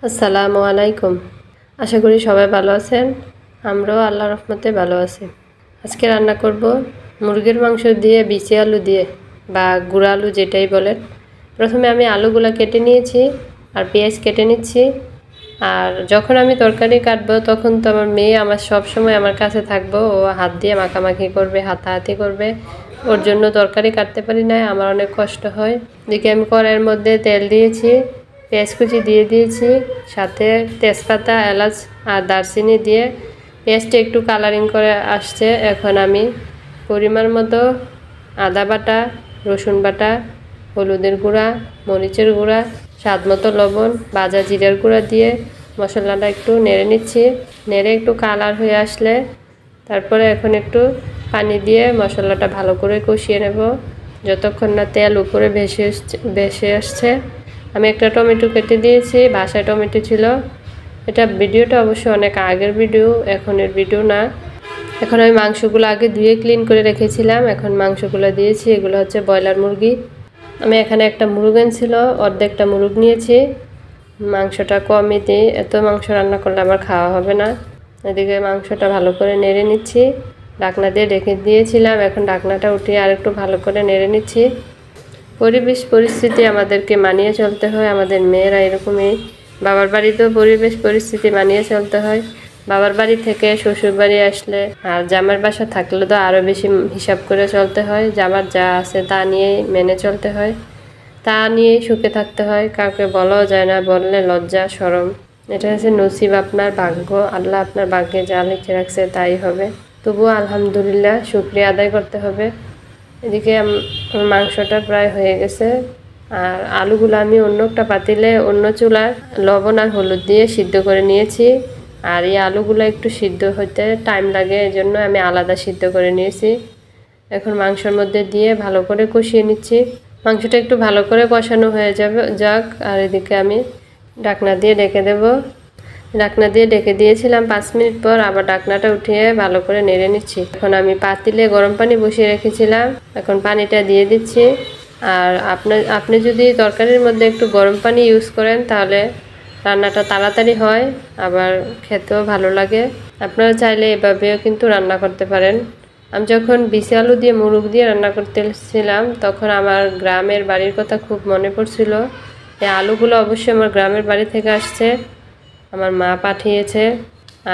আসসালামু আলাইকুম। আশা করি সবাই ভালো আছেন। আমরাও আল্লাহর রহমতে ভালো আছি। আজকে রান্না করব মুরগির মাংস দিয়ে বিচি আলু দিয়ে বা গুঁড়া আলু যেটাই বলেন। প্রথমে আমি আলুগুলো কেটে নিয়েছি আর পেঁয়াজ কেটে নিচ্ছি। আর যখন আমি তরকারি কাটবো তখন তো আমার মেয়ে আমার সব সময় আমার কাছে থাকবো, ও হাত দিয়ে মাখামাখি করবে, হাতাহাতি করবে। ওর জন্য তরকারি কাটতে পারি না, আমার অনেক কষ্ট হয়। এদিকে আমি কড়াইয়ের মধ্যে তেল দিয়েছি, পেঁয়াজ কুচি দিয়ে দিয়েছি, সাথে তেজপাতা, এলাচ আর দারচিনি দিয়ে পেঁয়াজটা একটু কালারিং করে আসছে। এখন আমি পরিমাণ মতো আদা বাটা, রসুন বাটা, হলুদের গুঁড়া, মরিচের গুঁড়া, স্বাদ মতো লবণ, ভাজা জিরার গুঁড়া দিয়ে মশলাটা একটু নেড়ে নিচ্ছি। নেড়ে একটু কালার হয়ে আসলে তারপরে এখন একটু পানি দিয়ে মশলাটা ভালো করে কষিয়ে নেব যতক্ষণ না তেল উপরে ভেসে আসছে। আমি একটা টমেটো কেটে দিয়েছি, বাসায় টমেটো ছিল। এটা ভিডিওটা অবশ্য অনেক আগের ভিডিও, এখনের ভিডিও না। এখন আমি মাংসগুলো আগে ধুয়ে ক্লিন করে রেখেছিলাম, এখন মাংসগুলো দিয়েছি। এগুলো হচ্ছে ব্রয়লার মুরগি। আমি এখানে একটা মুরগ ছিল, অর্ধেকটা মুরগ নিয়েছি। মাংসটা কমই দিই, এত মাংস রান্না করলে আমার খাওয়া হবে না। এদিকে মাংসটা ভালো করে নেড়ে নিচ্ছি, ঢাকনা দিয়ে রেখে দিয়েছিলাম। এখন ঢাকনাটা উঠিয়ে আর একটু ভালো করে নেড়ে নিচ্ছি। পরিবেশ পরিস্থিতি আমাদেরকে মানিয়ে চলতে হয়, আমাদের মেয়েরা এরকমই। বাবার বাড়িতেও পরিবেশ পরিস্থিতি মানিয়ে চলতে হয়। বাবার বাড়ি থেকে শ্বশুর বাড়ি আসলে আর জামার বাসা থাকলে তো আরও বেশি হিসাব করে চলতে হয়। জামার যা আছে তা নিয়েই মেনে চলতে হয়, তা নিয়েই সুখে থাকতে হয়। কাউকে বলাও যায় না, বললে লজ্জা শরম। এটা হচ্ছে নসিব, আপনার ভাগ্য। আল্লাহ আপনার ভাগ্যে যা লিখে রাখছে তাই হবে। তবুও আলহামদুলিল্লাহ শুকরিয়া আদায় করতে হবে। এদিকে মাংসটা প্রায় হয়ে গেছে। আর আলুগুলো আমি অন্য একটা পাতিলে অন্য চুলার লবণ আর হলুদ দিয়ে সিদ্ধ করে নিয়েছি। আর এই আলুগুলো একটু সিদ্ধ হতে টাইম লাগে, এই জন্য আমি আলাদা সিদ্ধ করে নিয়েছি। এখন মাংসের মধ্যে দিয়ে ভালো করে কষিয়ে নিচ্ছি। মাংসটা একটু ভালো করে কষানো হয়ে যাক। আর এদিকে আমি ঢাকনা দিয়ে ঢেকে দেব। ঢাকনা দিয়ে ঢেকে দিয়েছিলাম, 5 মিনিট পর আবার ঢাকনাটা উঠিয়ে ভালো করে নেড়ে নিচ্ছি। এখন আমি পাতিলে গরম পানি বসিয়ে রেখেছিলাম, এখন পানিটা দিয়ে দিচ্ছি। আর আপনি যদি তরকারির মধ্যে একটু গরম পানি ইউজ করেন তাহলে রান্নাটা তাড়াতাড়ি হয়, আবার খেতেও ভালো লাগে। আপনারা চাইলে এভাবেও কিন্তু রান্না করতে পারেন। আমি যখন বিচি আলু দিয়ে মুরগ দিয়ে রান্না করতেছিলাম তখন আমার গ্রামের বাড়ির কথা খুব মনে পড়ছিল। এই আলুগুলো অবশ্যই আমার গ্রামের বাড়ি থেকে আসছে, আমার মা পাঠিয়েছে।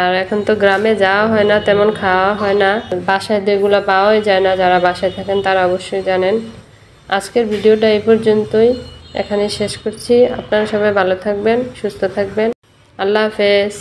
আর এখন তো গ্রামে যাওয়া হয় না, তেমন খাওয়া হয় না, বাসায় যেগুলো পাওয়াই যায় না। যারা বাসায় থাকেন তারা অবশ্যই জানেন। আজকের ভিডিওটা এই পর্যন্তই, এখানে শেষ করছি। আপনারা সবাই ভালো থাকবেন, সুস্থ থাকবেন। আল্লাহ হাফেজ।